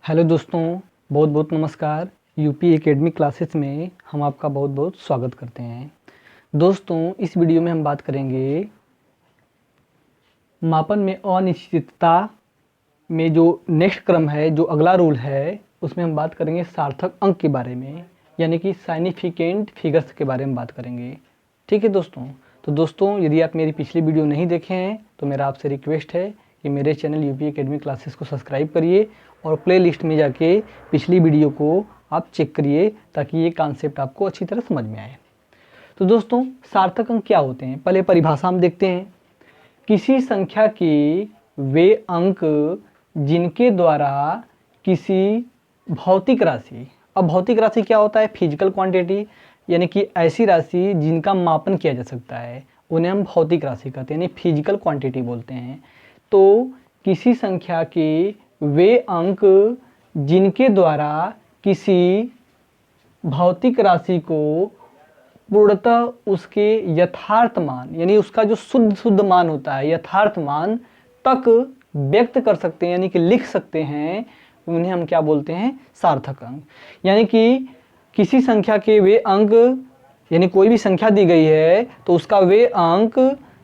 Hello दोस्तों, बहुत बहुत नमस्कार। यूपी एकेडमिक क्लासेस में हम आपका बहुत बहुत स्वागत करते हैं। दोस्तों, इस वीडियो में हम बात करेंगे मापन में अनिश्चितता में जो नेक्स्ट क्रम है, जो अगला रूल है, उसमें हम बात करेंगे सार्थक अंक के बारे में, यानी कि साइनिफिकेंट फिगर्स के बारे में बात करेंगे। ठीक है दोस्तों। तो दोस्तों, यदि आप मेरी पिछली वीडियो नहीं देखे हैं तो मेरा आपसे रिक्वेस्ट है कि मेरे चैनल यूपी एकेडमिक क्लासेस को सब्सक्राइब करिए और प्ले लिस्ट में जाके पिछली वीडियो को आप चेक करिए ताकि ये कॉन्सेप्ट आपको अच्छी तरह समझ में आए। तो दोस्तों, सार्थक अंक क्या होते हैं, पहले परिभाषा हम देखते हैं। किसी संख्या के वे अंक जिनके द्वारा किसी भौतिक राशि, अब भौतिक राशि क्या होता है, फिजिकल क्वांटिटी, यानी कि ऐसी राशि जिनका मापन किया जा सकता है, उन्हें हम भौतिक राशि कहते हैं, यानी फिजिकल क्वांटिटी बोलते हैं। तो किसी संख्या के वे अंक जिनके द्वारा किसी भौतिक राशि को पूर्णतः उसके यथार्थ मान, यानी उसका जो शुद्ध मान होता है, यथार्थ मान तक व्यक्त कर सकते हैं, यानी कि लिख सकते हैं, उन्हें हम क्या बोलते हैं, सार्थक अंक। यानी कि किसी संख्या के वे अंक, यानी कोई भी संख्या दी गई है तो उसका वे अंक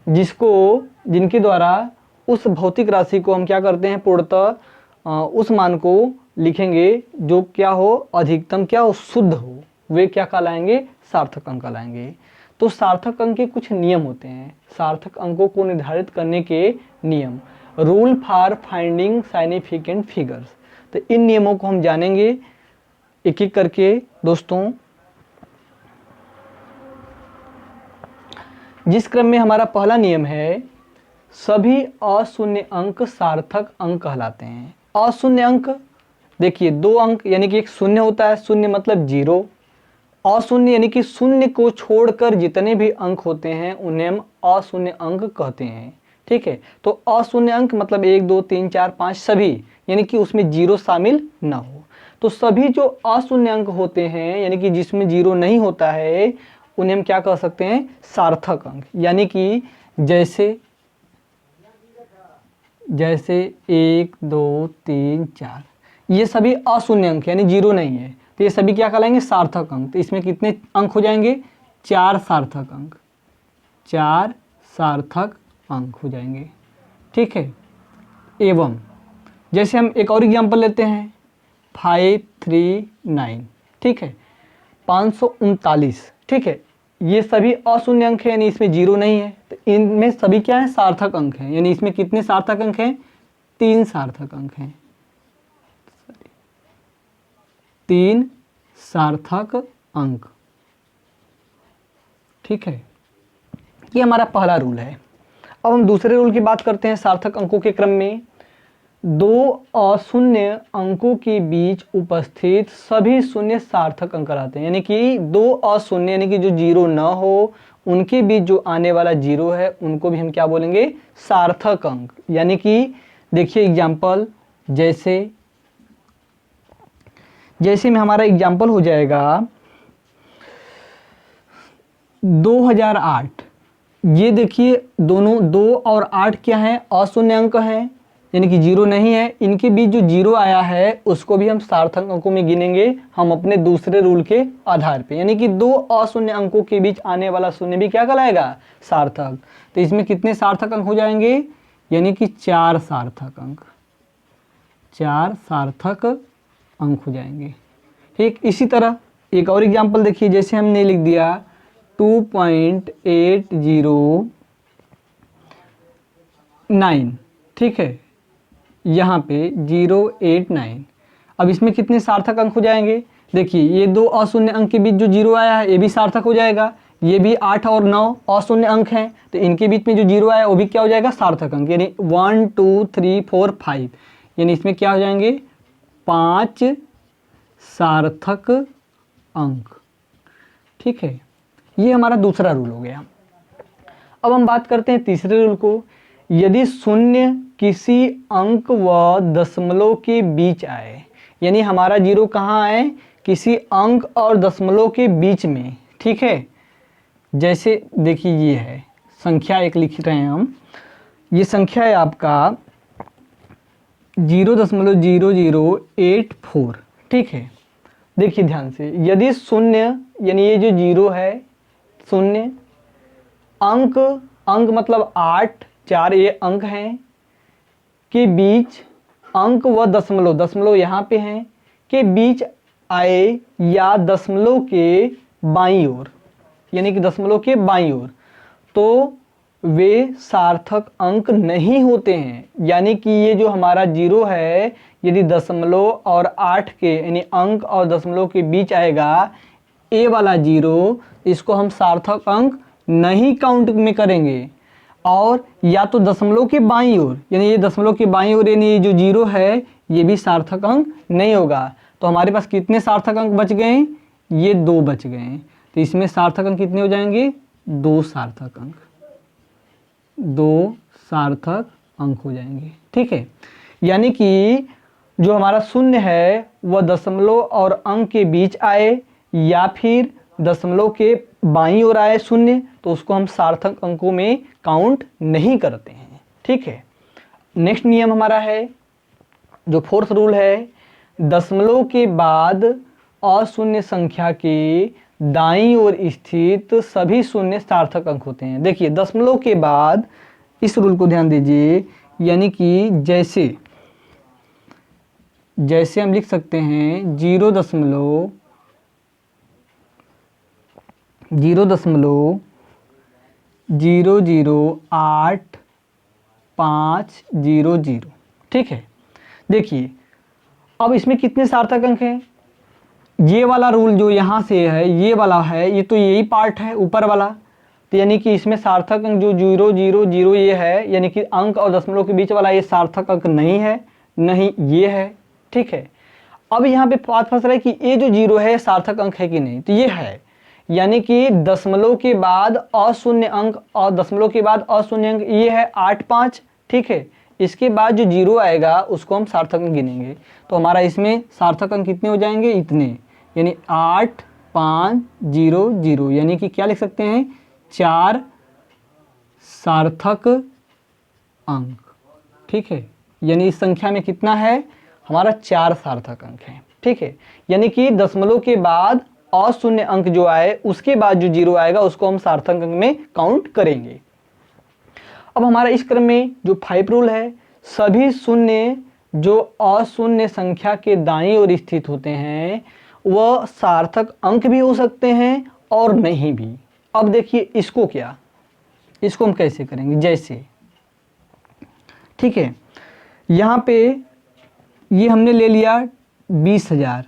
जिनके द्वारा उस भौतिक राशि को हम क्या करते हैं, पूर्णतः उस मान को लिखेंगे जो क्या हो, अधिकतम क्या हो, शुद्ध हो, वे क्या कहलाएंगे, सार्थक अंक कहलाएंगे। तो सार्थक अंक के कुछ नियम होते हैं, सार्थक अंकों को निर्धारित करने के नियम, रूल फॉर फाइंडिंग साइनिफिकेंट फिगर्स। तो इन नियमों को हम जानेंगे एक एक करके दोस्तों। जिस क्रम में हमारा पहला नियम है, सभी अशून्य अंक सार्थक अंक कहलाते हैं। अशून्य अंक देखिए, दो अंक, यानी कि एक शून्य होता है, शून्य मतलब जीरो। अशून्य यानी कि शून्य को छोड़कर जितने भी अंक होते हैं उन्हें हम अशून्य अंक कहते हैं। ठीक है। तो अशून्य अंक मतलब 1 2 3 4 5 सभी, यानी कि उसमें जीरो शामिल ना हो। तो सभी जो अशून्य अंक होते हैं, यानी कि जिसमें जीरो नहीं होता है, उन्हें हम क्या कह सकते हैं, सार्थक अंक। यानी कि जैसे 1 2 3 4 ये सभी अशून्य अंक, यानी जीरो नहीं है, तो ये सभी क्या कहलाएंगे, सार्थक अंक। तो इसमें कितने अंक हो जाएंगे, 4 सार्थक अंक, 4 सार्थक अंक हो जाएंगे। ठीक है। एवं जैसे हम एक और एग्जांपल लेते हैं, 539, ठीक है, 539, ठीक है, ये सभी अशून्य अंक है, यानी इसमें जीरो नहीं है, तो इनमें सभी क्या है, सार्थक अंक हैं। यानी इसमें कितने सार्थक अंक हैं, 3 सार्थक अंक हैं, 3 सार्थक अंक। ठीक है, ये हमारा पहला रूल है। अब हम दूसरे रूल की बात करते हैं। सार्थक अंकों के क्रम में दो अशून्य अंकों के बीच उपस्थित सभी शून्य सार्थक अंक कहलाते हैं। यानी कि दो अशून्य, यानी कि जो जीरो न हो, उनके बीच जो आने वाला जीरो है उनको भी हम क्या बोलेंगे, सार्थक अंक। यानी कि देखिए एग्जाम्पल, जैसे में हमारा एग्जाम्पल हो जाएगा 2008। ये देखिए दोनों 2 और 8 क्या है, अशून्य अंक हैं, यानी कि जीरो नहीं है। इनके बीच जो जीरो आया है उसको भी हम सार्थक अंकों में गिनेंगे, हम अपने दूसरे रूल के आधार पे। यानी कि दो अशून्य अंकों के बीच आने वाला शून्य भी क्या कहलाएगा, सार्थक। तो इसमें कितने सार्थक अंक हो जाएंगे, यानी कि 4 सार्थक अंक, 4 सार्थक अंक हो जाएंगे। ठीक, इसी तरह एक और एग्जाम्पल देखिए, जैसे हमने लिख दिया 2.809, ठीक है, यहाँ पे 089। अब इसमें कितने सार्थक अंक हो जाएंगे, देखिए ये दो अशून्य अंक के बीच जो जीरो आया है ये भी सार्थक हो जाएगा। ये भी 8 और 9 अशून्य अंक हैं, तो इनके बीच में जो जीरो आया वो भी क्या हो जाएगा, सार्थक अंक। यानी 1 2 3 4 5, यानी इसमें क्या हो जाएंगे, 5 सार्थक अंक। ठीक है, ये हमारा दूसरा रूल हो गया। अब हम बात करते हैं तीसरे रूल को। यदि शून्य किसी अंक व दशमलव के बीच आए, यानी हमारा जीरो कहाँ आए, किसी अंक और दशमलव के बीच में। ठीक है, जैसे देखिए ये है संख्या एक लिख रहे हैं हम, ये संख्या है आपका 0.0084, ठीक है। देखिए ध्यान से, यदि शून्य यानी ये जो जीरो है, शून्य, अंक, अंक मतलब 8, 4 ये अंक हैं, के बीच अंक व दशमलव, दशमलव यहाँ पे हैं, के बीच आए या दशमलव के बाईं ओर, यानी कि दशमलव के बाईं ओर, तो वे सार्थक अंक नहीं होते हैं। यानी कि ये जो हमारा जीरो है, यदि दशमलव और 8 के यानी अंक और दशमलव के बीच आएगा, ए वाला जीरो, इसको हम सार्थक अंक नहीं काउंट में करेंगे। और या तो दशमलव के बाईं ओर, यानी ये दशमलव के बाईं ओर, यानी ये जो जीरो है ये भी सार्थक अंक नहीं होगा। तो हमारे पास कितने सार्थक अंक बच गए? ये 2 बच गए। तो इसमें सार्थक अंक कितने हो जाएंगे? 2 सार्थक अंक, 2 सार्थक अंक हो जाएंगे, ठीक है। यानी कि जो हमारा शून्य है वह दशमलव और अंक के बीच आए या फिर दशमलव के बाईं ओर आए शून्य, तो उसको हम सार्थक अंकों में काउंट नहीं करते हैं, ठीक है। नेक्स्ट नियम हमारा है जो फोर्थ रूल है, दशमलव के बाद अशून्य संख्या के दाईं ओर स्थित सभी शून्य सार्थक अंक होते हैं। देखिए दशमलव के बाद, इस रूल को ध्यान दीजिए, यानी कि जैसे जैसे हम लिख सकते हैं 0.00850, ठीक है। देखिए अब इसमें कितने सार्थक अंक हैं? ये वाला रूल जो यहाँ से है, ये वाला है, ये तो यही पार्ट है ऊपर वाला, तो यानी कि इसमें सार्थक अंक जो 0.000 ये है, यानी कि अंक और दशमलव के बीच वाला ये सार्थक अंक नहीं है, नहीं ये है, ठीक है। अब यहाँ पे बात फंस रहा है कि ये जो जीरो है सार्थक अंक है कि नहीं, तो ये है। यानी कि दशमलव के बाद अशून्य अंक और दशमलव के बाद अशून्य अंक ये है 8, 5, ठीक है। इसके बाद जो जीरो आएगा उसको हम सार्थक अंक गिनेंगे, तो हमारा इसमें सार्थक अंक कितने हो जाएंगे? इतने, यानी 8, 5, 0, 0, यानी कि क्या लिख सकते हैं? 4 सार्थक अंक, ठीक है। यानी इस संख्या में कितना है? हमारा 4 सार्थक अंक है, ठीक है। यानी कि दशमलव के बाद अशून्य अंक जो आए उसके बाद जो जीरो आएगा उसको हम सार्थक अंक में काउंट करेंगे। अब हमारा इस क्रम में जो 5 रूल है, सभी शून्य जो अशून्य संख्या के दाईं ओर स्थित होते हैं वह सार्थक अंक भी हो सकते हैं और नहीं भी। अब देखिए इसको क्या, इसको हम कैसे करेंगे? जैसे, ठीक है, यहाँ पे ये हमने ले लिया 20,000,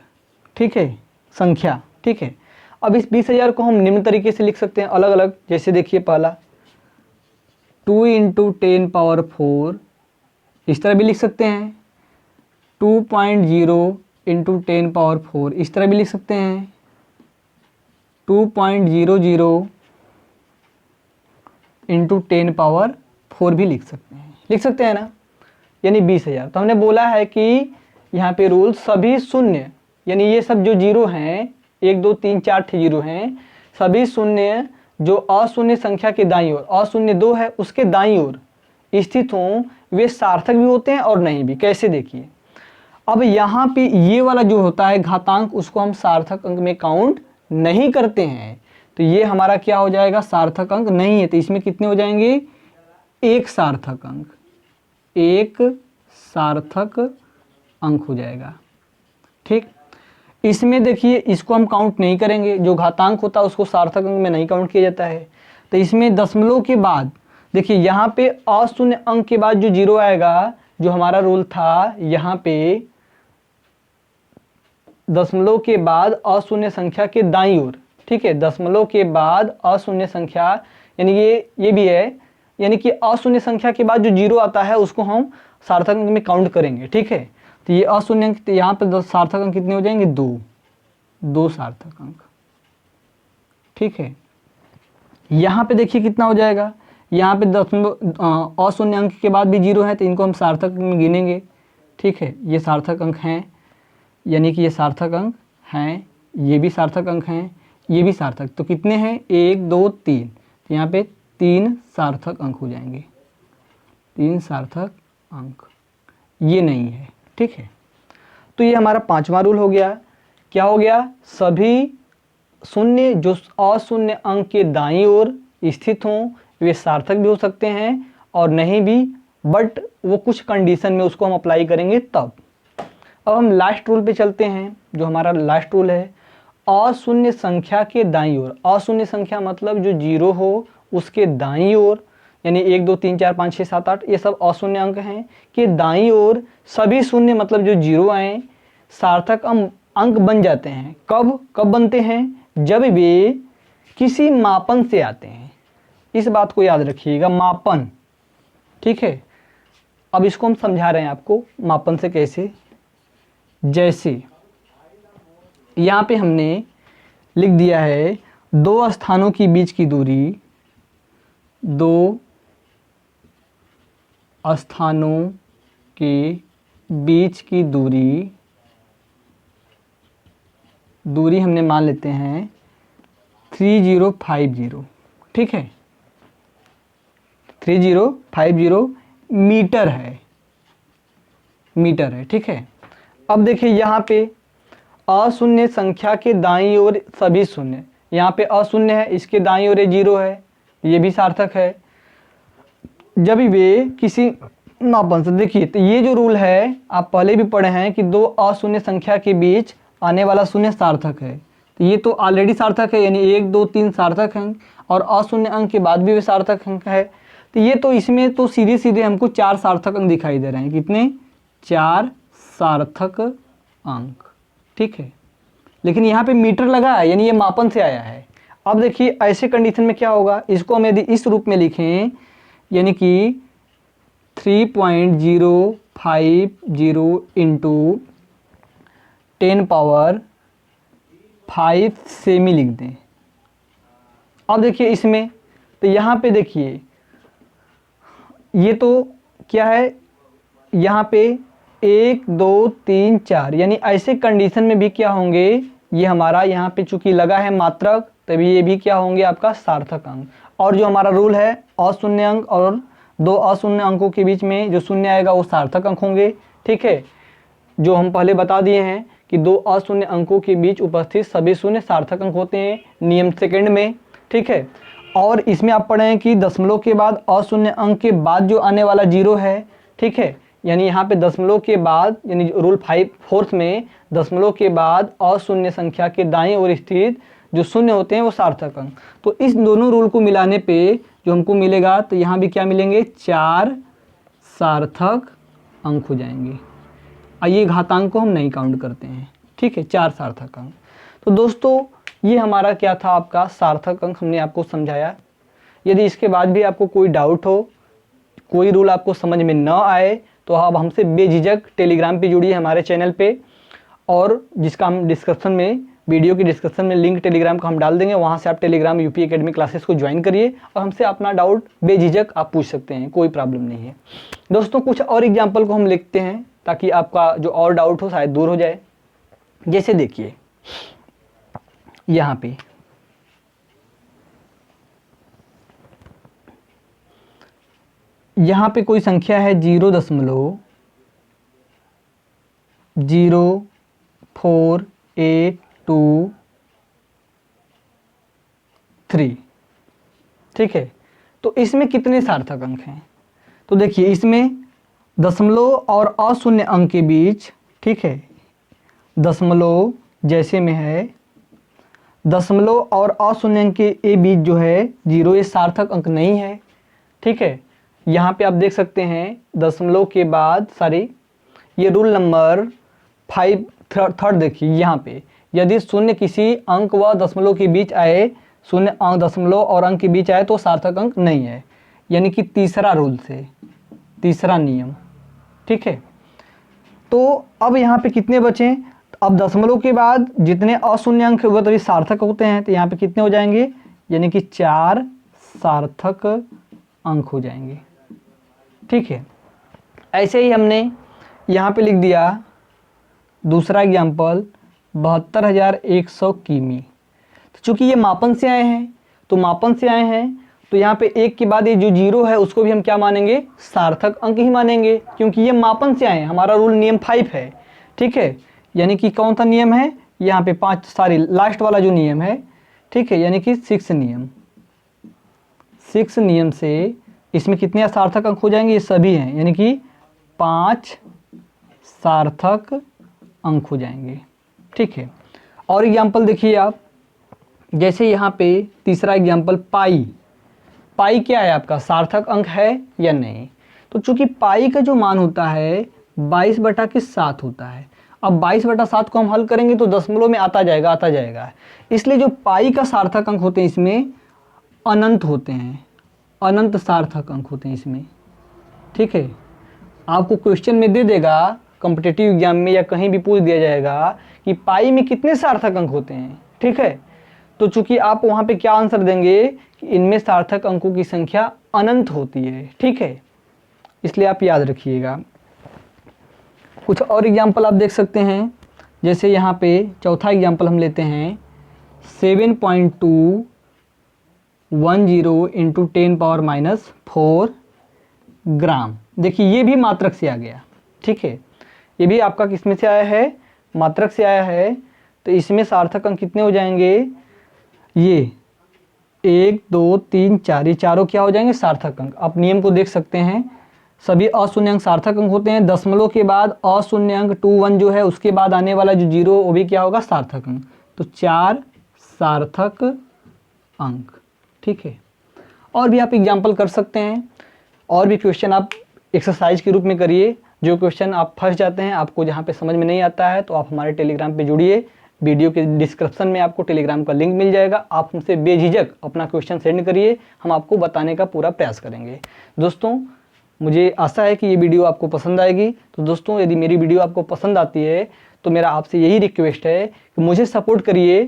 ठीक है, संख्या, ठीक है। अब इस 20,000 को हम निम्न तरीके से लिख सकते हैं अलग अलग। जैसे देखिए पहला 2 × 10⁴, इस तरह भी लिख सकते हैं। 2.0 × 10⁴, इस तरह भी लिख सकते हैं। 2.00 × 10⁴ भी लिख सकते हैं ना, यानी 20,000। तो हमने बोला है कि यहाँ पे रूल सभी शून्य, यानी ये सब जो जीरो हैं, 1, 2, 3, 4 जीरो हैं, सभी शून्य जो अशून्य संख्या के दाईं ओर, अशून्य 2 है उसके दाईं ओर स्थित हों, वे सार्थक भी होते हैं और नहीं भी। कैसे? देखिए अब यहाँ पे ये वाला जो होता है घातांक, उसको हम सार्थक अंक में काउंट नहीं करते हैं, तो ये हमारा क्या हो जाएगा? सार्थक अंक नहीं है। तो इसमें कितने हो जाएंगे? 1 सार्थक अंक, 1 सार्थक अंक हो जाएगा, ठीक। इसमें देखिए इसको हम काउंट नहीं करेंगे, जो घातांक होता है उसको सार्थक अंक में नहीं काउंट किया जाता है। तो इसमें दशमलव के बाद देखिए यहाँ पे अशून्य अंक के बाद जो जीरो आएगा, जो हमारा रूल था यहाँ पे दशमलव के बाद अशून्य संख्या के दाईं ओर, ठीक है, दशमलव के बाद अशून्य संख्या, यानी ये भी है, यानी कि अशून्य संख्या के बाद जो जीरो आता है उसको हम सार्थक अंक में काउंट करेंगे, ठीक है। तो ये अशून्य अंक, तो यहाँ पे सार्थक अंक कितने हो जाएंगे? 2 सार्थक अंक, ठीक है। यहाँ पे देखिए कितना हो जाएगा? यहाँ पे दशमलव अशून्य अंक के बाद भी जीरो है, तो इनको हम सार्थक अंक में गिनेंगे, ठीक है। ये सार्थक अंक हैं, यानी कि ये सार्थक अंक हैं, ये भी सार्थक अंक हैं, ये भी सार्थक। तो कितने हैं? 1, 2, 3, तो यहाँ पे 3 सार्थक अंक हो जाएंगे, 3 सार्थक अंक। ये नहीं है। ठीक है, तो ये हमारा पांचवा रूल हो गया। क्या हो गया? सभी शून्य जो अशून्य अंक के दाईं ओर स्थित हों वे सार्थक भी हो सकते हैं और नहीं भी, बट वो कुछ कंडीशन में उसको हम अप्लाई करेंगे तब। अब हम लास्ट रूल पे चलते हैं, जो हमारा लास्ट रूल है, अशून्य संख्या के दाईं ओर। अशून्य संख्या मतलब जो जीरो हो उसके दाईं ओर, यानी 1 2 3 4 5 6 7 8 ये सब अशून्य अंक हैं, कि दाईं ओर सभी शून्य मतलब जो जीरो आए सार्थक अंक बन जाते हैं। कब कब बनते हैं? जब वे किसी मापन से आते हैं। इस बात को याद रखिएगा, मापन। ठीक है, अब इसको हम समझा रहे हैं आपको मापन से कैसे। जैसे यहाँ पे हमने लिख दिया है दो स्थानों के बीच की दूरी, दो स्थानों के बीच की दूरी हमने मान लेते हैं 3050। ठीक है, 3050 मीटर है, ठीक है। अब देखिए यहाँ पे अशून्य संख्या के दाईं ओर सभी शून्य, यहाँ पे अशून्य है, इसके दाईं ओर जीरो है, ये भी सार्थक है जब वे किसी मापन से। देखिए तो ये जो रूल है आप पहले भी पढ़े हैं कि दो अशून्य संख्या के बीच आने वाला शून्य सार्थक है, तो ये तो ऑलरेडी सार्थक है, यानी 1 2 3 सार्थक अंक और अशून्य अंक के बाद भी वे सार्थक अंक है। तो ये तो इसमें तो सीधे सीधे हमको 4 सार्थक अंक दिखाई दे रहे हैं। कितने? 4 सार्थक अंक। ठीक है, लेकिन यहाँ पे मीटर लगा है, यानी ये मापन से आया है। अब देखिए ऐसे कंडीशन में क्या होगा, इसको हम यदि इस रूप में लिखें, यानी कि 3.050 इंटू 10⁵ सेमी लिख दें। अब देखिए इसमें, तो यहाँ पे देखिए ये तो क्या है, यहाँ पे 1 2 3 4, यानी ऐसे कंडीशन में भी क्या होंगे, ये हमारा यहाँ पे चूंकि लगा है मात्रक, तभी ये भी क्या होंगे आपका सार्थक अंक। और जो हमारा रूल है अशून्य अंक और दो अशून्य अंकों के बीच में जो शून्य आएगा वो सार्थक अंक होंगे। ठीक है, जो हम पहले बता दिए हैं कि दो अशून्य अंकों के बीच उपस्थित सभी शून्य सार्थक अंक होते हैं, नियम सेकंड में। ठीक है, और इसमें आप पढ़े हैं कि दशमलव के बाद अशून्य अंक के बाद जो आने वाला जीरो है, ठीक है, यानी यहाँ पे दशमलव के बाद, यानी रूल 4 में दशमलव के बाद अशून्य संख्या के दाईं ओर स्थित जो शून्य होते हैं वो सार्थक अंक। तो इस दोनों रूल को मिलाने पे जो हमको मिलेगा, तो यहाँ भी क्या मिलेंगे, 4 सार्थक अंक हो जाएंगे। ये घातांक को हम नहीं काउंट करते हैं। ठीक है, 4 सार्थक अंक। तो दोस्तों ये हमारा क्या था, आपका सार्थक अंक हमने आपको समझाया। यदि इसके बाद भी आपको कोई डाउट हो, कोई रूल आपको समझ में न आए, तो आप हमसे बेझिझक टेलीग्राम पे जुड़िए हमारे चैनल पे, और जिसका हम डिस्क्रिप्शन में, वीडियो की डिस्क्रिप्शन में लिंक टेलीग्राम का हम डाल देंगे, वहाँ से आप टेलीग्राम यूपी एकेडमी क्लासेस को ज्वाइन करिए और हमसे अपना डाउट बेझिझक आप पूछ सकते हैं, कोई प्रॉब्लम नहीं है। दोस्तों कुछ और एग्जाम्पल को हम लिखते हैं ताकि आपका जो और डाउट हो शायद दूर हो जाए। जैसे देखिए यहाँ पे कोई संख्या है 0.0482 ठीक है, तो इसमें कितने सार्थक अंक हैं? तो देखिए इसमें दशमलव और अशून्य अंक के बीच, ठीक है, दशमलव जैसे में है, दशमलव और अशून्य अंक के बीच जो है 0, ये सार्थक अंक नहीं है। ठीक है, यहाँ पे आप देख सकते हैं दशमलव के बाद, सॉरी ये रूल नंबर 5 थर्ड देखिए यहाँ पे, यदि शून्य किसी अंक व दशमलव के बीच आए, शून्य अंक दशमलव और अंक के बीच आए तो सार्थक अंक नहीं है, यानी कि तीसरा रूल से, तीसरा नियम। ठीक है, तो अब यहाँ पे कितने बचे? अब दशमलव के बाद जितने अशून्य अंक वो तभी सार्थक होते हैं, तो यहाँ पे कितने हो जाएंगे, यानी कि 4 सार्थक अंक हो जाएंगे। ठीक है, ऐसे ही हमने यहाँ पे लिख दिया दूसरा एग्जाम्पल 72,100 किमी। तो चूंकि ये मापन से आए हैं, तो मापन से आए हैं तो यहाँ पे 1 के बाद ये जो 0 है उसको भी हम क्या मानेंगे, सार्थक अंक ही मानेंगे, क्योंकि ये मापन से आए हैं। हमारा रूल नियम 5 है, ठीक है। यानी कि कौन सा नियम है यहाँ पे, लास्ट वाला जो नियम है, ठीक है, यानी कि 6 नियम। 6 नियम से इसमें कितने सार्थक अंक हो जाएंगे, ये सभी हैं, यानी कि 5 सार्थक अंक हो जाएंगे, ठीक है। और एग्जाम्पल देखिए आप, जैसे यहाँ पे तीसरा एग्जाम्पल पाई। पाई क्या है आपका, सार्थक अंक है या नहीं। तो चूंकि पाई का जो मान होता है 22/7 होता है। अब 22/7 को हम हल करेंगे तो दशमलव में आता जाएगा, इसलिए जो पाई का सार्थक अंक होते हैं इसमें अनंत होते हैं, अनंत सार्थक अंक होते हैं इसमें, ठीक है। आपको क्वेश्चन में दे देगा, कॉम्पिटिटिव एग्जाम में या कहीं भी पूछ दिया जाएगा कि पाई में कितने सार्थक अंक होते हैं, ठीक है। तो चूंकि आप वहाँ पे क्या आंसर देंगे कि इनमें सार्थक अंकों की संख्या अनंत होती है, ठीक है, इसलिए आप याद रखिएगा। कुछ और एग्जाम्पल आप देख सकते हैं, जैसे यहाँ पे चौथा एग्जाम्पल हम लेते हैं 7.210 × 10⁻⁴ ग्राम। देखिए ये भी मात्रक से आ गया, ठीक है, ये भी आपका किसमें से आया है, मात्रक से आया है। तो इसमें सार्थक अंक कितने हो जाएंगे, ये 1 2 3 4, ये चारों क्या हो जाएंगे, सार्थक अंक। आप नियम को देख सकते हैं, सभी अशून्य अंक सार्थक अंक होते हैं। दशमलव के बाद अशून्य अंक 21 जो है उसके बाद आने वाला जो 0 वो भी क्या होगा, सार्थक अंक। तो 4 सार्थक अंक, ठीक है। और भी आप एग्जाम्पल कर सकते हैं, और भी क्वेश्चन आप एक्सरसाइज के रूप में करिए। जो क्वेश्चन आप फंस जाते हैं, आपको जहाँ पे समझ में नहीं आता है, तो आप हमारे टेलीग्राम पे जुड़िए। वीडियो के डिस्क्रिप्शन में आपको टेलीग्राम का लिंक मिल जाएगा, आप हमसे बेझिझक अपना क्वेश्चन सेंड करिए, हम आपको बताने का पूरा प्रयास करेंगे। दोस्तों मुझे आशा है कि ये वीडियो आपको पसंद आएगी। तो दोस्तों यदि मेरी वीडियो आपको पसंद आती है तो मेरा आपसे यही रिक्वेस्ट है कि मुझे सपोर्ट करिए,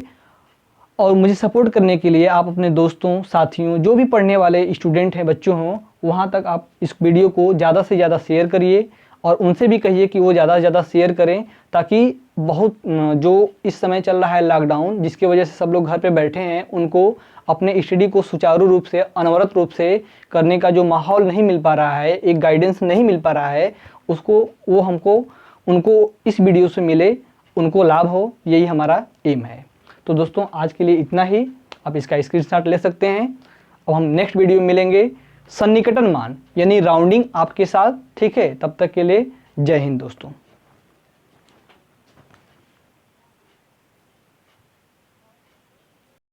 और मुझे सपोर्ट करने के लिए आप अपने दोस्तों, साथियों, जो भी पढ़ने वाले स्टूडेंट हैं, बच्चों हों, वहाँ तक आप इस वीडियो को ज़्यादा से ज़्यादा शेयर करिए, और उनसे भी कहिए कि वो ज़्यादा से ज़्यादा शेयर करें, ताकि बहुत जो इस समय चल रहा है लॉकडाउन, जिसकी वजह से सब लोग घर पे बैठे हैं, उनको अपने स्टडी को सुचारू रूप से, अनवरत रूप से करने का जो माहौल नहीं मिल पा रहा है, एक गाइडेंस नहीं मिल पा रहा है, उसको उनको इस वीडियो से मिले, उनको लाभ हो, यही हमारा एम है। तो दोस्तों आज के लिए इतना ही, आप इसका स्क्रीनशॉट ले सकते हैं। अब हम नेक्स्ट वीडियो में मिलेंगे सन्निकटन मान यानी राउंडिंग आपके साथ, ठीक है। तब तक के लिए जय हिंद दोस्तों।